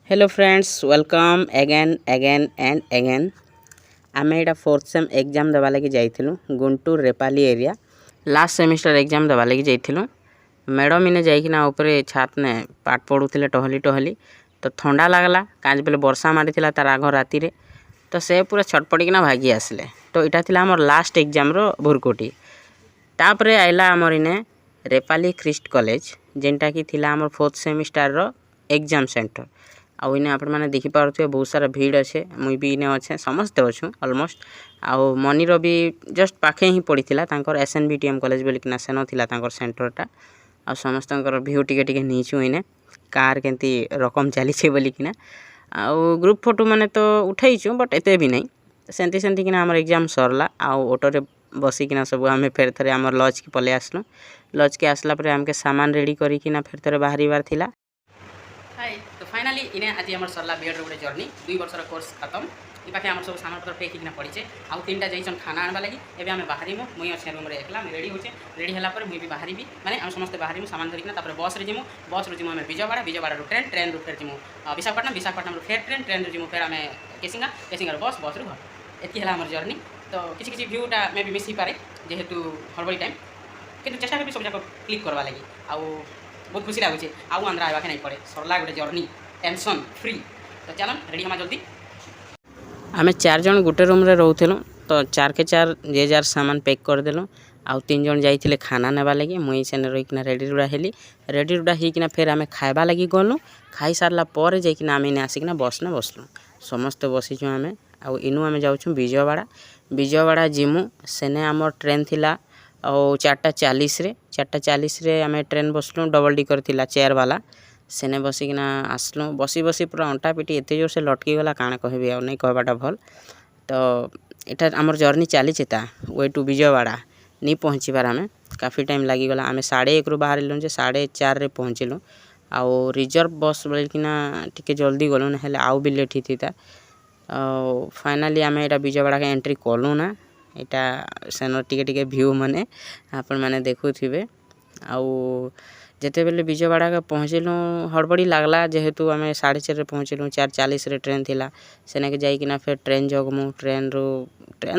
Hello friends welcome again and again आमे एटा fourth sem exam देवा लगी जाइथिलु Guntur Repalle area last semester exam देवा लगी जाइथिलु। मैडम इने जाइकिना ऊपर छात ने पाठ पढुथिले टहली टहली तो ठंडा लागला काज बेले वर्षा मारिथिला तार आग राती रे तो से पूरा छटपटिकिना भागी आसले। तो इटा थिला हमर लास्ट एग्जाम रो भुरकुटी। तापरे आइला हमर इने रेपाली ख्रिस्ट कॉलेज जेनटा की थिला हमर फोर्थ सेमिस्टर रो एग्जाम सेंटर। आउ इने आपण माने देखि पारुथे बहुत सारा भीड़ अच्छे मुई भी इने अच्छे समस्त अच्छु ऑलमोस्ट। आउ मनीर भी जस्ट पाखे ही पड़ीथिला तांकर एसएनबीटीएम कॉलेज बोली किना सेनो थिला तांकर सेंटरटा। आ समस्तंकर व्यू टिके नीचु इने कार केंती रकम चली छे बोली किना आउ ग्रुप फोटो माने तो उठैछु बट एते भी नहीं सेंती सेंती किना हमर एग्जाम सरला। आउ ऑटो रे बसी किना सब हमें फेर थरे हमर लॉज की पले आसलो। लॉज के आसला परे हमके सामान रेडी करी किना फेर थरे बाहरीबार थिला। हाय तो फाइनली इने आज हमर सरला बीएड रो गुटे जर्नी 2 वर्ष रो कोर्स खत्म। इ पाखे हमर सब सामान पत्र पैक किना पड़ीचे आउ तीनटा जइसन खाना आनबा लागि एबे हमें बाहरी मु मुई अछि रूम रे एकला मैं रेडी होचे। रेडी हला पर मुई भी बाहरी भी माने हम समस्त बाहरी मु सामान धरि किना तापर बस रे जिमु हमें विजयवाड़ा रो ट्रेन रो फेर जिमु विशाखापट्टनम रो फेर ट्रेन रो जिमु फेर हमें केसिंगा रो बस रो घर एति हला हमर जर्नी। तो किछि व्यूटा मे भी मिस ही पारे जेहेतु हड़बड़ी टाइम किंतु चेष्टा करबी सब जाक क्लिक करवा लागि आउ बहुत खुशी लगुचे आउ आंध्रा आवा के नहीं पड़े सरला गोटे जर्नी टेंशन फ्री। तो चलो रेडी हमा जल्दी आमे 4 जन गोटे रूम रे रहउथिलु तो 4 के 4 जे जार सामान पैक कर देलु। आउ 3 जन जाइथिले खाना नेबा लागि मुई सेने रहिकिना रेडी रुडा हेली रेडी रुडा हिकिना फेर आमे खाइबा लागि गलु। खाई सारला पर जाइकिना आमे ने आसिकिना बस ने बसलु समस्त बसिछु आमे। आउ इनु आमे जाउछु विजयवाड़ा जिमु सेने हमर ट्रेन थिला और 4:40 रे आमे ट्रेन बसलु डबल डिकर थिला चेयर वाला सेने बसिकिना आसलु बसी पूरा अंटा पिटी एते जोर से लटकी गला काना कहबे आ नहीं कहबाटा भल। तो एटा हमर जर्नी चली चेता वे टू विजयवाड़ा नहीं पहुँचीबार आमे काफ़ी टाइम लगी गला। आमे 1:30 रू बाहर लु जे 4:30 रे पहुँचलु आउ रिजर्व बस बोलकिना टिके जल्दी गलु न हेले आउ भी लेट हिथिता। फाइनली आमे एटा विजयवाड़ा के एंट्री कलु ना एटा सेनो टिके व्यू माने आपण माने देखुथिबे। आउ जेते बेले विजयवाड़ा के पहुँचलु हड़बड़ी लागला जेहेतु आमे 4:30 रे पहुँचलु 4:40 रे ट्रेन थिला सेने के जाई किना फेर ट्रेन जगमु ट्रेन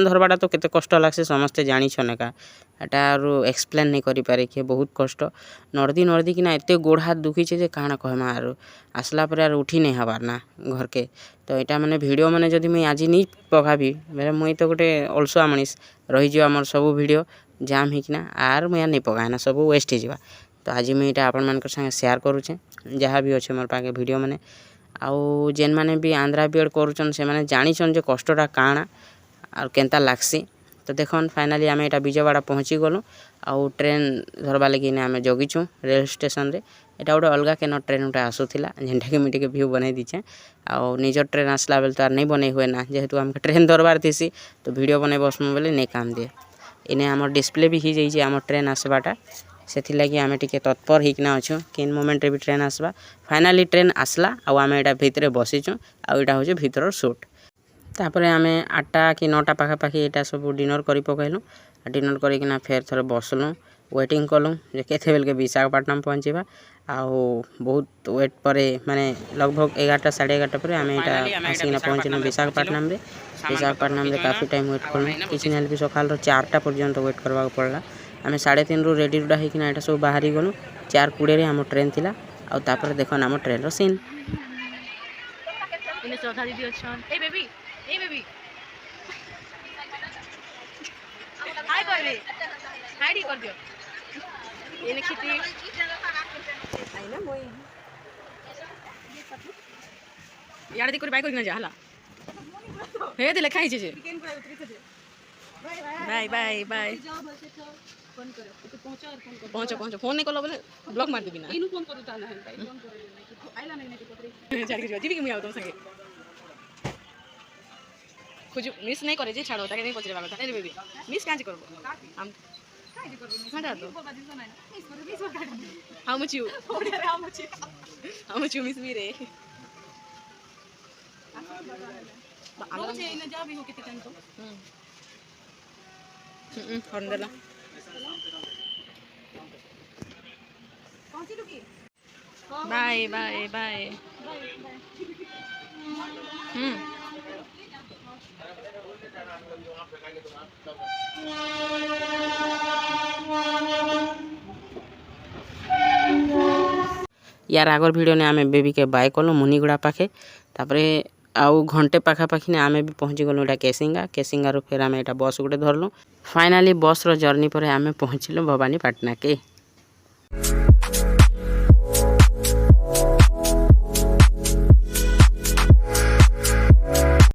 धरबाटा तो केते कष्ट लागसे समस्त जानि छने का एटा रो एक्सप्लेन नहीं करि पारे के बहुत कष्ट नर्दी किना एते गोड़ हाथ दुखी छे जे काना कहमा आरो आसला पर उठी नहीं हबार ना घर के। तो एटा माने वीडियो माने जदी मैं आज नहीं पकाबी मेरे मुई तो गोटे अलसुआ मनीष रही जो हमर सब वीडियो जाम हिकना आर मुया नहीं पकाना सब वेस्ट ही जीवा। तो आज मुई एटा आपन मान संगे शेयर करूचे जहाँ भी अच्छे मोर पाके वीडियो माने आउ जेन माने भी आंध्रा बीएड करूचन से माने जानिछन जे कष्टटा काना आर केनता लागसी। तो देखन फाइनली आमे एटा विजयवाड़ा पहुँची गलु आउ ट्रेन धरबा लगी ने आमे जगिछु रेल स्टेशन रे एटा गोटे अलगा केन ट्रेन उठा आसुथिला जेनटा के मिटे के व्यू बनै दिछे आउ निजर ट्रेन आसला बेल तो आर नहीं बनै हुए ना जेहेतु हमके ट्रेन धरबार थिसी तो वीडियो बनै बसमु बेले नहीं काम दिए। इने हमर डिस्प्ले भी ही जाई जे हमर ट्रेन आसबाटा सेथि लगी आमे टिके तत्पर हिकना अछु किन मोमेंट रे भी ट्रेन आसबा। फाइनली ट्रेन आसला आउ आमे एटा भितरे बसिछु आउ एटा होजे भितर शूट। तापरे आमे 8टा कि 9टा पाखा पाखी एटा सब डिनर करी पकैलु डिनर करी किना फेर थरे बसलु वेटिंग कलु जे केथे बेल के विशाखापट्टनम पहुँचीबा आउ बहुत वेट परे माने लगभग 11टा 11:30 पर आमे एटा आसिना पहुँचलु विशाखापट्टनम रे काफी टाइम वेट कलु किछि नेल भी सकाल रो 4टा पर्यंत वेट करबा पड़ला। आमे 3:30 रू रेडी रुडा हिकिना एटा सब बाहरी गलु 4:20 रे हमर ट्रेन थिला आउ तापर देखन हमर ट्रेन रो सीन इने चौथा दीदी अछन ए बेबी हाय करबे हाइडी कर दियो इने खिती आई ना मोई यार देखो बाइक करना जा हला हे दे लिखा हिचे जे बाय फोन करो तो पहुंचो फोन नहीं कलो बोले ब्लॉक मार देबी ना इनु फोन करू ता ना है भाई फोन करे आइला नहीं पत्रे चार के जीवी के मुई आउ तुम संगे कुछ मिस नहीं करे जे छाड़ो ताके नहीं पचरे बाग था ए बेबी मिस काज करबो हम काज करबो छाड़ा तो मिस कर how much you how much you miss मी रे आलो जे इन जा भी हो कितने टाइम तो हॉर्न देला बाय यार आगर वीडियो ने आम बेबी के बाय कलु मुनिगुड़ा पाखे तापर आउ घंटे पाखापाखि ने आम भी पहुँची गलु एटा केसिंगा रू फिर आम एटा बस गुटे धरलु फाइनाली बस रो जर्नी पर आम पहुँचलु भवानीपाटना के।